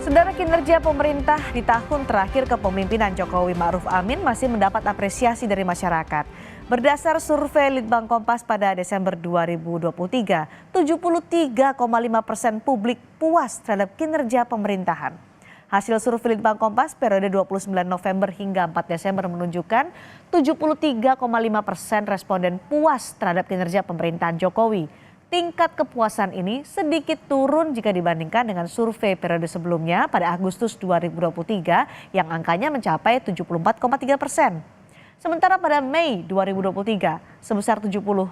Saudara, kinerja pemerintah di tahun terakhir kepemimpinan Jokowi Ma'ruf Amin masih mendapat apresiasi dari masyarakat. Berdasar survei Litbang Kompas pada Desember 2023, 73,5% publik puas terhadap kinerja pemerintahan. Hasil survei Litbang Kompas periode 29 November hingga 4 Desember menunjukkan 73,5% responden puas terhadap kinerja pemerintahan Jokowi. Tingkat kepuasan ini sedikit turun jika dibandingkan dengan survei periode sebelumnya pada Agustus 2023 yang angkanya mencapai 74,3%. Sementara pada Mei 2023 sebesar 70,1%.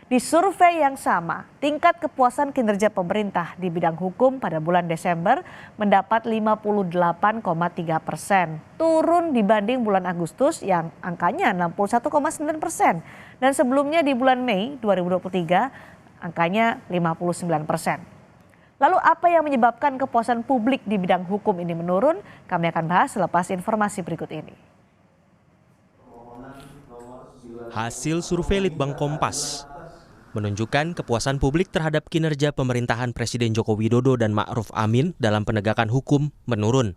Di survei yang sama, tingkat kepuasan kinerja pemerintah di bidang hukum pada bulan Desember mendapat 58,3%. Turun dibanding bulan Agustus yang angkanya 61,9%. Dan sebelumnya di bulan Mei 2023 angkanya 59%. Lalu apa yang menyebabkan kepuasan publik di bidang hukum ini menurun? Kami akan bahas selepas informasi berikut ini. Hasil survei Litbang Kompas menunjukkan kepuasan publik terhadap kinerja pemerintahan Presiden Joko Widodo dan Ma'ruf Amin dalam penegakan hukum menurun.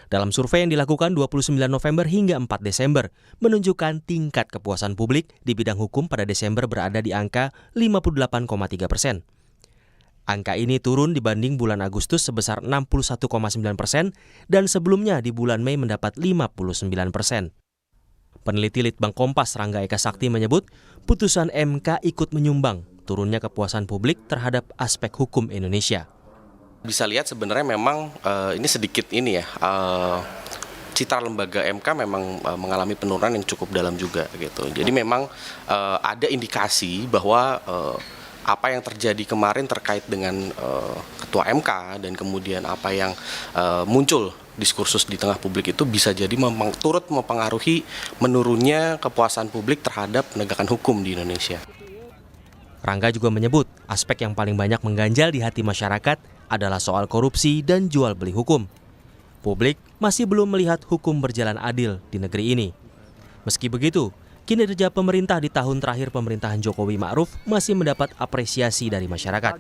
Dalam survei yang dilakukan 29 November hingga 4 Desember, menunjukkan tingkat kepuasan publik di bidang hukum pada Desember berada di angka 58,3%. Angka ini turun dibanding bulan Agustus sebesar 61,9% dan sebelumnya di bulan Mei mendapat 59%. Peneliti Litbang Kompas Rangga Eka Sakti menyebut putusan MK ikut menyumbang turunnya kepuasan publik terhadap aspek hukum Indonesia. Bisa lihat sebenarnya memang ini sedikit citra lembaga MK memang mengalami penurunan yang cukup dalam juga gitu. Jadi memang ada indikasi bahwa apa yang terjadi kemarin terkait dengan ketua MK dan kemudian apa yang muncul diskursus di tengah publik itu bisa jadi turut mempengaruhi menurunnya kepuasan publik terhadap penegakan hukum di Indonesia. Rangga juga menyebut aspek yang paling banyak mengganjal di hati masyarakat adalah soal korupsi dan jual beli hukum. Publik masih belum melihat hukum berjalan adil di negeri ini. Meski begitu, kinerja pemerintah di tahun terakhir pemerintahan Jokowi Ma'ruf masih mendapat apresiasi dari masyarakat.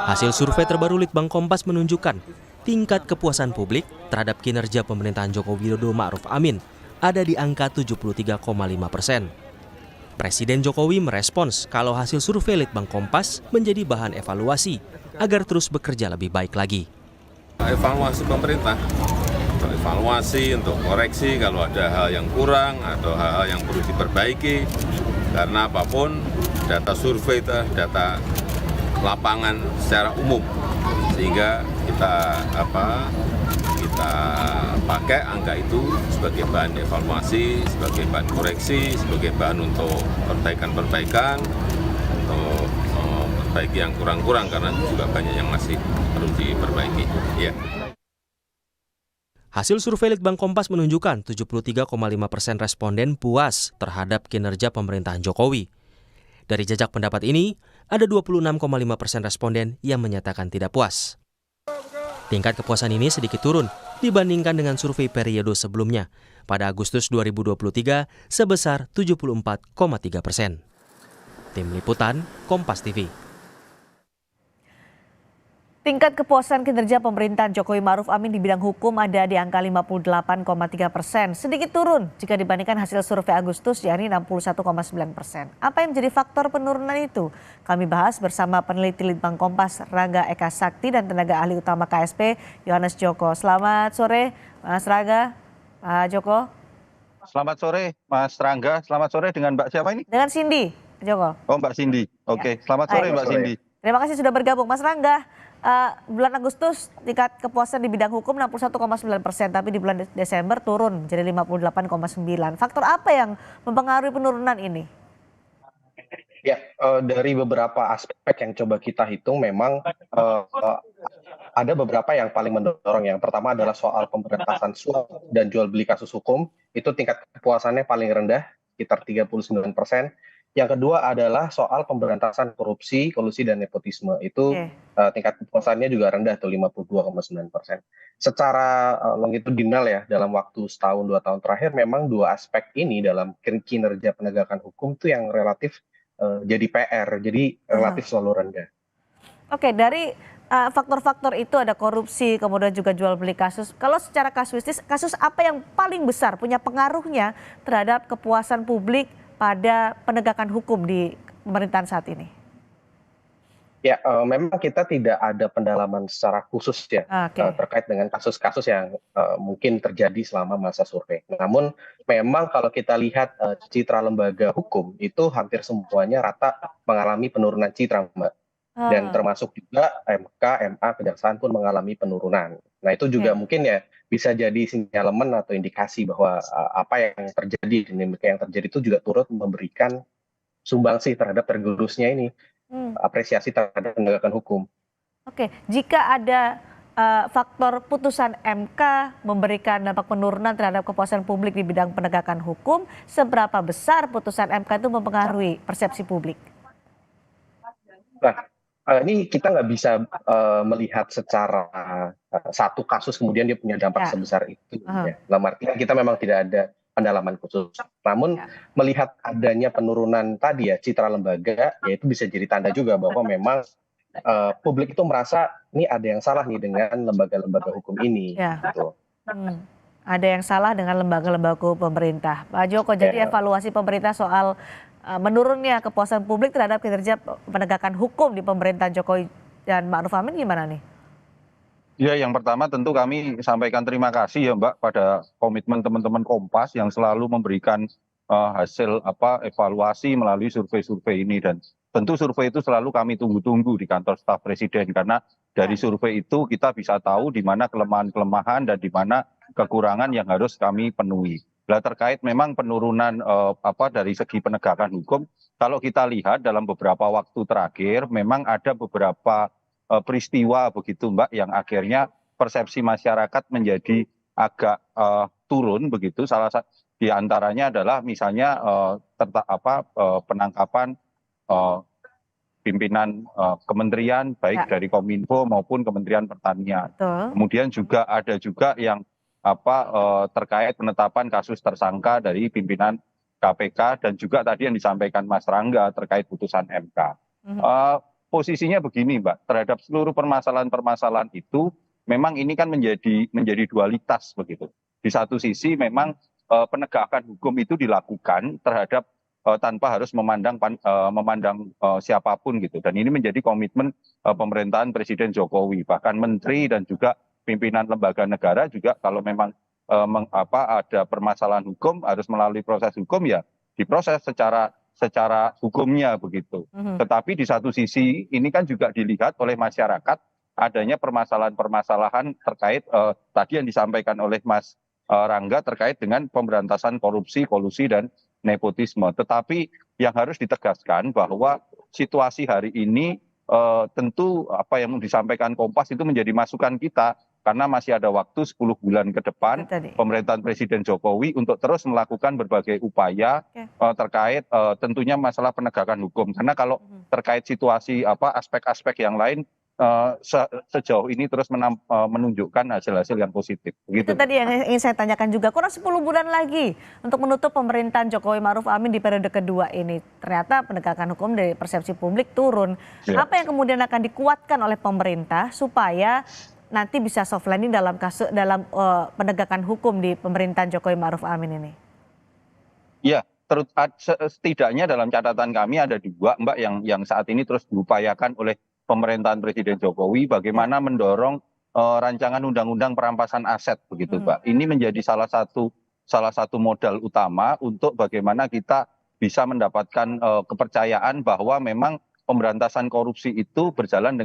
Hasil survei terbaru Litbang Kompas menunjukkan tingkat kepuasan publik terhadap kinerja pemerintahan Joko Widodo Ma'ruf Amin ada di angka 73,5%. Presiden Jokowi merespons kalau hasil survei Litbang Kompas menjadi bahan evaluasi agar terus bekerja lebih baik lagi. Evaluasi pemerintah, evaluasi untuk koreksi kalau ada hal yang kurang atau hal-hal yang perlu diperbaiki. Karena apapun data survei itu data lapangan secara umum, sehingga kita pakai angka itu sebagai bahan evaluasi, sebagai bahan koreksi, sebagai bahan untuk perbaikan-perbaikan, untuk perbaiki yang kurang-kurang karena juga banyak yang masih perlu diperbaiki. Ya. Hasil survei Litbang Kompas menunjukkan 73,5% responden puas terhadap kinerja pemerintahan Jokowi. Dari jajak pendapat ini, ada 26,5% responden yang menyatakan tidak puas. Tingkat kepuasan ini sedikit turun dibandingkan dengan survei periode sebelumnya pada Agustus 2023 sebesar 74,3%. Tim Liputan, Kompas TV. Tingkat kepuasan kinerja pemerintahan Jokowi Ma'ruf Amin di bidang hukum ada di angka 58,3%, sedikit turun jika dibandingkan hasil survei Agustus yakni 61,9%. Apa yang menjadi faktor penurunan itu? Kami bahas bersama peneliti Litbang Kompas Rangga Eka Sakti dan tenaga ahli utama KSP Yohanes Joko. Selamat sore Mas Rangga, Pak Joko. Selamat sore Mas Rangga, selamat sore dengan Mbak siapa ini? Dengan Cindy, Joko. Oh Mbak Cindy, oke. Selamat sore Mbak Cindy. Terima kasih sudah bergabung Mas Rangga. Bulan Agustus tingkat kepuasan di bidang hukum 61,9%, tapi di bulan Desember turun menjadi 58,9%. Faktor apa yang mempengaruhi penurunan ini? Ya, dari beberapa aspek yang coba kita hitung memang ada beberapa yang paling mendorong. Yang pertama adalah soal pemberantasan suap dan jual beli kasus hukum, itu tingkat kepuasannya paling rendah, sekitar 39%. Yang kedua adalah soal pemberantasan korupsi, kolusi, dan nepotisme. Itu tingkat kepuasannya juga rendah, tuh 52,9%. Secara longitudinal ya, dalam waktu setahun 2 tahun terakhir, memang dua aspek ini dalam kinerja penegakan hukum itu yang relatif jadi PR, jadi relatif selalu rendah. Oke, dari faktor-faktor itu ada korupsi, kemudian juga jual beli kasus. Kalau secara kasuistis, kasus apa yang paling besar punya pengaruhnya terhadap kepuasan publik pada penegakan hukum di pemerintahan saat ini? Ya, memang kita tidak ada pendalaman secara khusus ya, Oke. terkait dengan kasus-kasus yang, mungkin terjadi selama masa survei. Namun memang kalau kita lihat, citra lembaga hukum itu hampir semuanya rata mengalami penurunan citra, Mbak. Dan Ah, termasuk juga MK, MA, Kejaksaan pun mengalami penurunan. Nah itu juga oke. mungkin ya bisa jadi sinyalemen atau indikasi bahwa, apa yang terjadi, dinamika yang terjadi itu juga turut memberikan sumbangsih terhadap tergerusnya ini, Hmm. apresiasi terhadap penegakan hukum. Oke, jika ada faktor putusan MK memberikan dampak penurunan terhadap kepuasan publik di bidang penegakan hukum, seberapa besar putusan MK itu mempengaruhi persepsi publik? Nah, ini kita nggak bisa, melihat secara, satu kasus kemudian dia punya dampak Ya, sebesar itu aha, ya. Dalam artian kita memang tidak ada pendalaman khusus. Namun ya, melihat adanya penurunan tadi ya citra lembaga, ya itu bisa jadi tanda juga bahwa memang, publik itu merasa ini ada yang salah nih dengan lembaga-lembaga hukum ini ya. gitu. Hmm. Ada yang salah dengan lembaga-lembaga hukum pemerintah. Pak Joko, jadi Ya. evaluasi pemerintah soal menurunnya kepuasan publik terhadap kinerja penegakan hukum di pemerintahan Jokowi dan Ma'ruf Amin gimana nih? Ya, yang pertama tentu kami sampaikan terima kasih ya Mbak pada komitmen teman-teman Kompas yang selalu memberikan hasil evaluasi melalui survei-survei ini, dan tentu survei itu selalu kami tunggu-tunggu di kantor staf presiden karena dari Ya, survei itu kita bisa tahu di mana kelemahan-kelemahan dan di mana kekurangan yang harus kami penuhi. Nah, terkait memang penurunan dari segi penegakan hukum, kalau kita lihat dalam beberapa waktu terakhir memang ada beberapa peristiwa begitu Mbak yang akhirnya persepsi masyarakat menjadi agak turun begitu. Salah satu di antaranya adalah misalnya penangkapan eh, pimpinan kementerian baik ya, dari Kominfo maupun Kementerian Pertanian. betul. Kemudian juga ada juga yang terkait penetapan kasus tersangka dari pimpinan KPK dan juga tadi yang disampaikan Mas Rangga terkait putusan MK. Mhm. Posisinya begini Mbak, terhadap seluruh permasalahan-permasalahan itu memang ini kan menjadi dualitas begitu. Di satu sisi memang penegakan hukum itu dilakukan terhadap tanpa harus memandang siapapun gitu. Dan ini menjadi komitmen pemerintahan Presiden Jokowi, bahkan menteri dan juga pimpinan lembaga negara juga kalau memang ada permasalahan hukum harus melalui proses hukum ya diproses secara hukumnya begitu. Mhm. Tetapi di satu sisi ini kan juga dilihat oleh masyarakat adanya permasalahan-permasalahan terkait tadi yang disampaikan oleh Mas Rangga terkait dengan pemberantasan korupsi, kolusi dan nepotisme. Tetapi yang harus ditegaskan bahwa situasi hari ini tentu apa yang disampaikan Kompas itu menjadi masukan kita karena masih ada waktu 10 bulan ke Itu depan tadi. pemerintahan Presiden Jokowi untuk terus melakukan berbagai upaya Oke. terkait tentunya masalah penegakan hukum. Karena kalau Mhm. terkait situasi aspek-aspek yang lain sejauh ini terus menunjukkan hasil-hasil yang positif. Itu Begitu. tadi yang ingin saya tanyakan juga, kurang 10 bulan lagi untuk menutup pemerintahan Jokowi Ma'ruf Amin di periode kedua ini. Ternyata penegakan hukum dari persepsi publik turun. Ya. Apa yang kemudian akan dikuatkan oleh pemerintah supaya nanti bisa soft landing dalam penegakan hukum di pemerintahan Jokowi Ma'ruf Amin ini? Ya, setidaknya dalam catatan kami ada dua, Mbak, yang saat ini terus diupayakan oleh pemerintahan Presiden Jokowi, Ya. bagaimana mendorong rancangan undang-undang perampasan aset, begitu, Mhm. Mbak. Ini menjadi salah satu modal utama untuk bagaimana kita bisa mendapatkan kepercayaan bahwa memang pemberantasan korupsi itu berjalan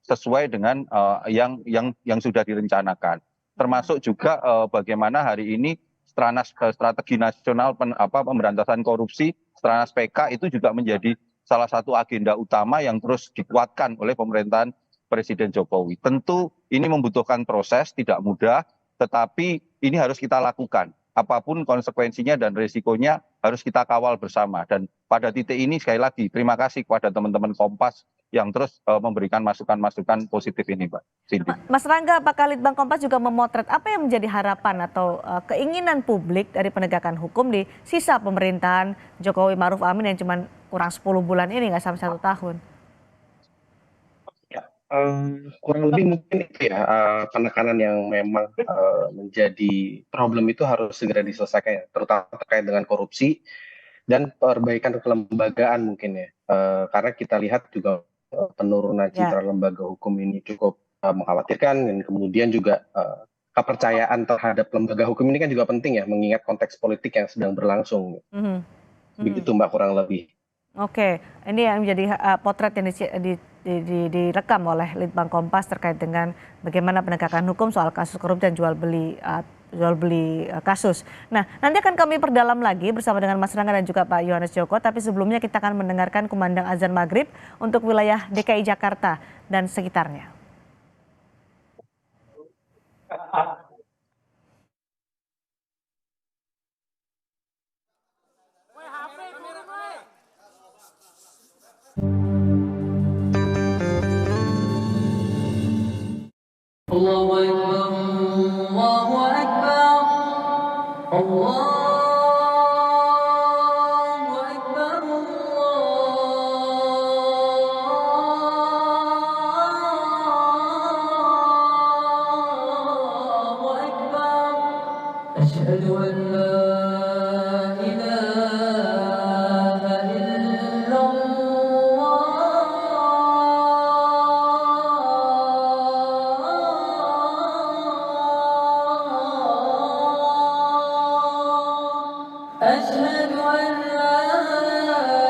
sesuai dengan yang sudah direncanakan. Termasuk juga bagaimana hari ini strategi nasional pemberantasan korupsi, Stranas PK itu juga menjadi salah satu agenda utama yang terus dikuatkan oleh pemerintahan Presiden Jokowi. Tentu ini membutuhkan proses, tidak mudah, tetapi ini harus kita lakukan. Apapun konsekuensinya dan risikonya harus kita kawal bersama. Dan pada titik ini sekali lagi terima kasih kepada teman-teman Kompas yang terus memberikan masukan-masukan positif ini, Mbak Cindy. Mas Rangga, apakah Litbang Kompas juga memotret apa yang menjadi harapan atau keinginan publik dari penegakan hukum di sisa pemerintahan Jokowi Ma'ruf Amin yang cuma kurang 10 bulan ini, nggak sampai 1 tahun? Ya, Kurang lebih mungkin itu ya, penekanan yang memang, menjadi problem itu harus segera diselesaikan ya, terutama terkait dengan korupsi dan perbaikan kelembagaan mungkin ya. Karena kita lihat juga, penurunan Ya. citra lembaga hukum ini cukup, mengkhawatirkan dan kemudian juga, kepercayaan terhadap lembaga hukum ini kan juga penting ya, mengingat konteks politik yang sedang berlangsung. Mhm, mhm. Begitu Mbak kurang lebih. Oke, ini yang menjadi potret yang direkam oleh Litbang Kompas terkait dengan bagaimana penegakan hukum soal kasus korupsi dan jual beli kasus. Nah, nanti akan kami perdalam lagi bersama dengan Mas Rangga dan juga Pak Yohanes Joko. Tapi sebelumnya kita akan mendengarkan kumandang azan maghrib untuk wilayah DKI Jakarta dan sekitarnya. Allahu Akbar, Allahu Akbar, Allahu Akbar, Allahu Akbar. Asyhadu an la ilaha illallah. Asyhadu an la ilaha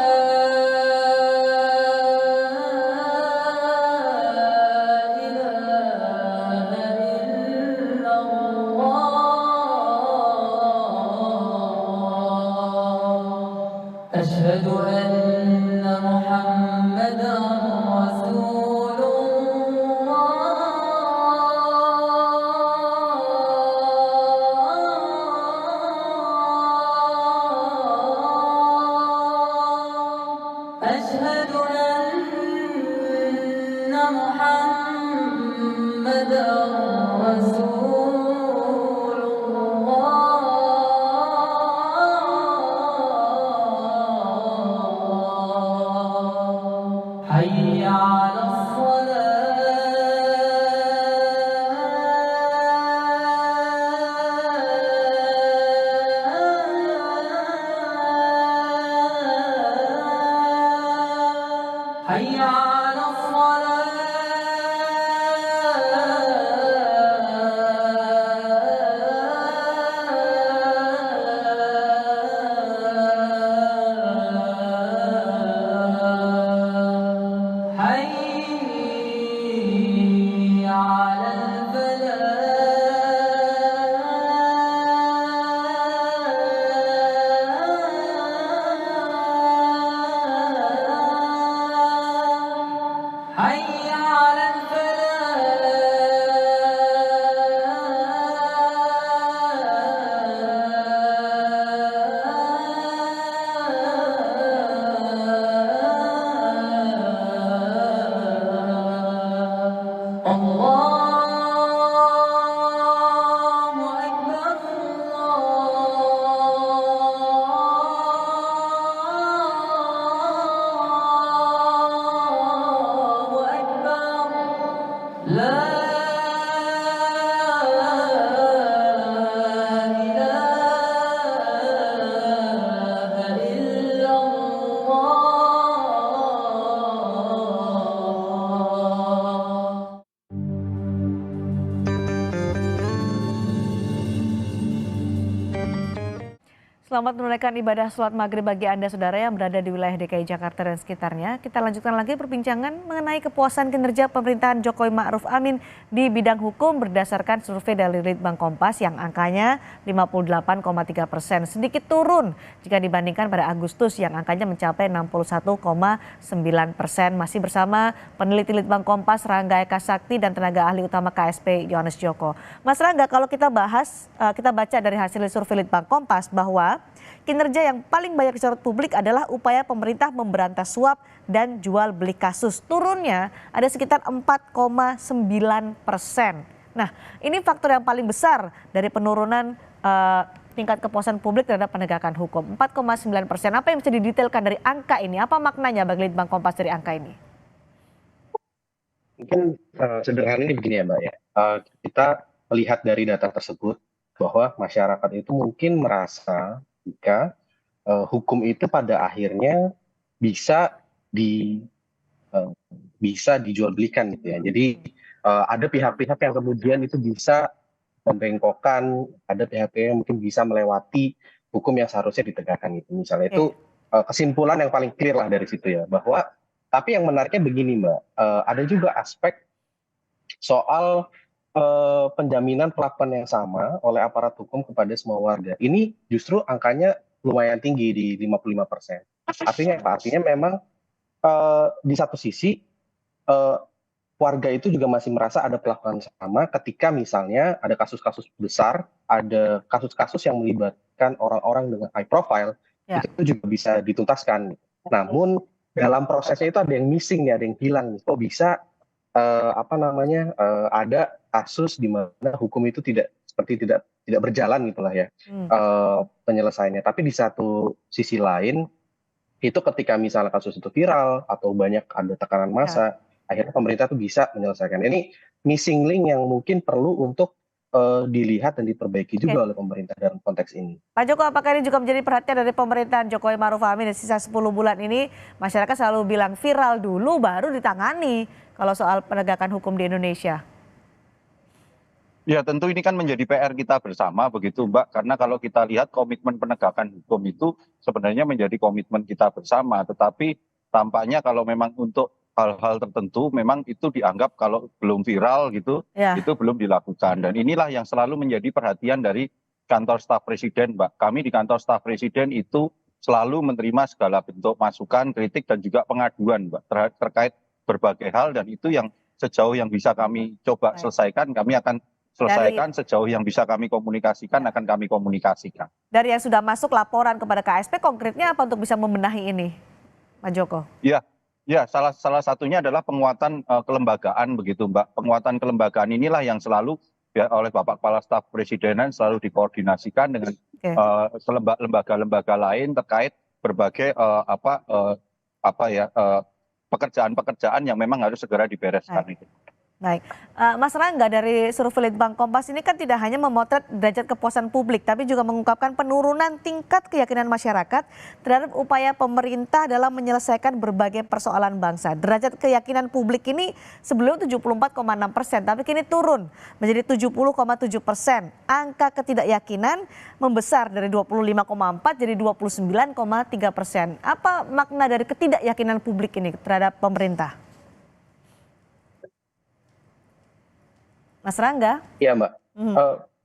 illallah. Asyhadu anna Muhammadan Rasulullah. Asyhadu anna Muhammadan Rasulullah. Hayya 'ala الصلاة. Hayya 'ala الصلاة. Hayya 'ala الفلاح. Hayya 'ala الفلاح. Allahu Akbar, Allahu Akbar. La ilaha illallah. Selamat menunaikan ibadah sholat maghrib bagi Anda saudara yang berada di wilayah DKI Jakarta dan sekitarnya. Kita lanjutkan lagi perbincangan mengenai kepuasan kinerja pemerintahan Jokowi Ma'ruf Amin di bidang hukum berdasarkan survei dari Litbang Kompas yang angkanya 58,3%, sedikit turun jika dibandingkan pada Agustus yang angkanya mencapai 61,9%. Masih bersama peneliti Litbang Kompas Rangga Eka Sakti dan tenaga ahli utama KSP Yohanes Joko. Mas Rangga, kalau kita bahas, kita baca dari hasil survei Litbang Kompas bahwa kinerja yang paling banyak disorot publik adalah upaya pemerintah memberantas suap dan jual beli kasus. Turunnya ada sekitar 4,9%. Nah, ini faktor yang paling besar dari penurunan tingkat kepuasan publik terhadap penegakan hukum. 4,9%. Apa yang bisa didetailkan dari angka ini? Apa maknanya bagi Litbang Kompas dari angka ini? Mungkin sederhananya begini ya Mbak ya, kita melihat dari data tersebut bahwa masyarakat itu mungkin merasa jika hukum itu pada akhirnya bisa di eh, bisa dijual belikan gitu ya. Jadi ada pihak-pihak yang kemudian itu bisa membengkokkan, ada pihak-pihak yang mungkin bisa melewati hukum yang seharusnya ditegakkan gitu. Misalnya Oke, itu kesimpulan yang paling clear lah dari situ ya, bahwa tapi yang menariknya begini Mbak, ada juga aspek soal penjaminan perlakuan yang sama oleh aparat hukum kepada semua warga. Ini justru angkanya lumayan tinggi di 55%. Artinya apa? Artinya memang di satu sisi eh, warga itu juga masih merasa ada perlakuan sama ketika misalnya ada kasus-kasus besar, ada kasus-kasus yang melibatkan orang-orang dengan high profile, ya. itu juga bisa dituntaskan. Namun dalam prosesnya itu ada yang missing nih, ada yang hilang nih. Kok bisa apa namanya ada kasus di mana hukum itu tidak berjalan gitulah ya Hmm. penyelesaiannya. Tapi di satu sisi lain itu ketika misalnya kasus itu viral atau banyak ada tekanan Ya. massa, akhirnya pemerintah tuh bisa menyelesaikan. Ini missing link yang mungkin perlu untuk dilihat dan diperbaiki Oke. juga oleh pemerintah dalam konteks ini. Pak Joko, apakah ini juga menjadi perhatian dari pemerintahan Jokowi Maruf Amin di sisa 10 bulan ini? Masyarakat selalu bilang viral dulu baru ditangani kalau soal penegakan hukum di Indonesia. Ya tentu ini kan menjadi PR kita bersama begitu Mbak, karena kalau kita lihat komitmen penegakan hukum itu sebenarnya menjadi komitmen kita bersama, tetapi tampaknya kalau memang untuk hal-hal tertentu memang itu dianggap kalau belum viral gitu, Ya, itu belum dilakukan. Dan inilah yang selalu menjadi perhatian dari kantor staf presiden Mbak. Kami di kantor staf presiden itu selalu menerima segala bentuk masukan, kritik dan juga pengaduan Mbak terkait berbagai hal, dan itu yang sejauh yang bisa kami coba baik. selesaikan, kami akan Dari selesaikan. Sejauh yang bisa kami komunikasikan akan kami komunikasikan. dari yang sudah masuk laporan kepada KSP, konkretnya apa untuk bisa membenahi ini, Pak Joko? Ya, ya salah satunya adalah penguatan kelembagaan begitu Mbak. Penguatan kelembagaan inilah yang selalu ya, oleh Bapak Kepala Staf Presidenan selalu dikoordinasikan dengan Oke, lembaga-lembaga lain terkait berbagai pekerjaan-pekerjaan yang memang harus segera dibereskan baik. itu. Baik, Mas Rangga dari survei Litbang Kompas ini kan tidak hanya memotret derajat kepuasan publik, tapi juga mengungkapkan penurunan tingkat keyakinan masyarakat terhadap upaya pemerintah dalam menyelesaikan berbagai persoalan bangsa. Derajat keyakinan publik ini sebelum 74,6%, tapi kini turun menjadi 70,7%. Angka ketidakyakinan membesar dari 25,4 jadi 29,3%. Apa makna dari ketidakyakinan publik ini terhadap pemerintah? Mas Rangga? Iya Mbak, Mhm.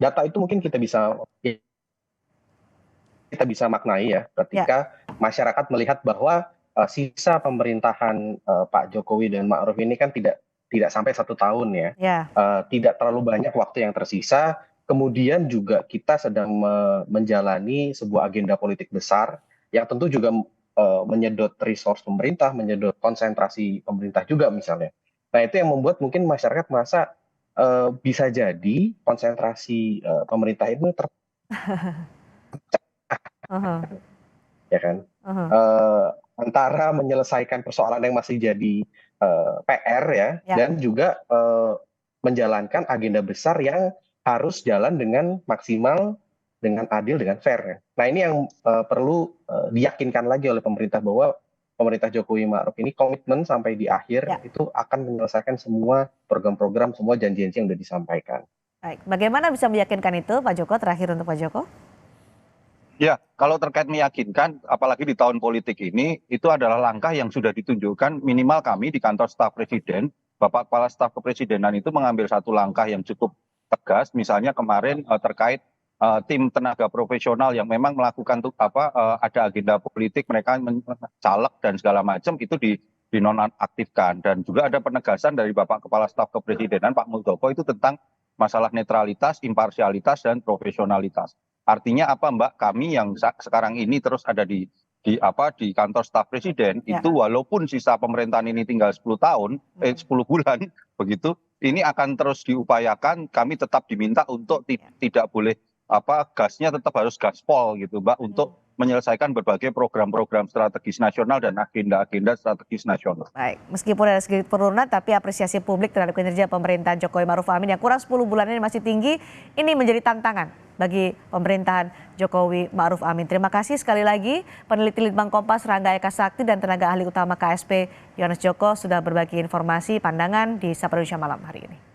data itu mungkin kita bisa maknai ya Ya, ketika masyarakat melihat bahwa sisa pemerintahan Pak Jokowi dan Ma'ruf ini kan tidak sampai 1 tahun ya. ya, Tidak terlalu banyak waktu yang tersisa. Kemudian juga kita sedang menjalani sebuah agenda politik besar yang tentu juga menyedot resource pemerintah, menyedot konsentrasi pemerintah juga misalnya. Nah itu yang membuat mungkin masyarakat merasa bisa jadi konsentrasi pemerintah itu mhm, ya kan mhm, antara menyelesaikan persoalan yang masih jadi PR ya ya, dan juga menjalankan agenda besar yang harus jalan dengan maksimal, dengan adil, dengan fair ya. Nah ini yang perlu diyakinkan lagi oleh pemerintah bahwa pemerintah Jokowi Ma'ruf ini komitmen sampai di akhir ya. itu akan menyelesaikan semua program-program, semua janji-janji yang sudah disampaikan. Baik, bagaimana bisa meyakinkan itu, Pak Joko? Terakhir untuk Pak Joko. Ya, kalau terkait meyakinkan, apalagi di tahun politik ini, itu adalah langkah yang sudah ditunjukkan minimal kami di kantor staf presiden, Bapak Kepala Staf Kepresidenan itu mengambil satu langkah yang cukup tegas, misalnya kemarin terkait tim tenaga profesional yang memang melakukan ada agenda politik, mereka caleg dan segala macam itu dinonaktifkan, dan juga ada penegasan dari Bapak Kepala Staf Kepresidenan Pak Muldoko itu tentang masalah netralitas, imparsialitas dan profesionalitas. Artinya apa Mbak? Kami yang sekarang ini terus ada di kantor staf presiden Ya, itu walaupun sisa pemerintahan ini tinggal 10 tahun, 10 bulan begitu, ini akan terus diupayakan. Kami tetap diminta untuk ya, tidak boleh gasnya tetap harus gaspol gitu Mbak, untuk menyelesaikan berbagai program-program strategis nasional dan agenda-agenda strategis nasional. Baik, meskipun ada sedikit penurunan tapi apresiasi publik terhadap kinerja pemerintahan Jokowi Maruf Amin yang kurang 10 bulan ini masih tinggi, ini menjadi tantangan bagi pemerintahan Jokowi Ma'ruf Amin. Terima kasih sekali lagi peneliti Litbang Kompas Rangga Eka Sakti dan tenaga ahli utama KSP Yohanes Joko sudah berbagi informasi pandangan di Sapa Indonesia Malam hari ini.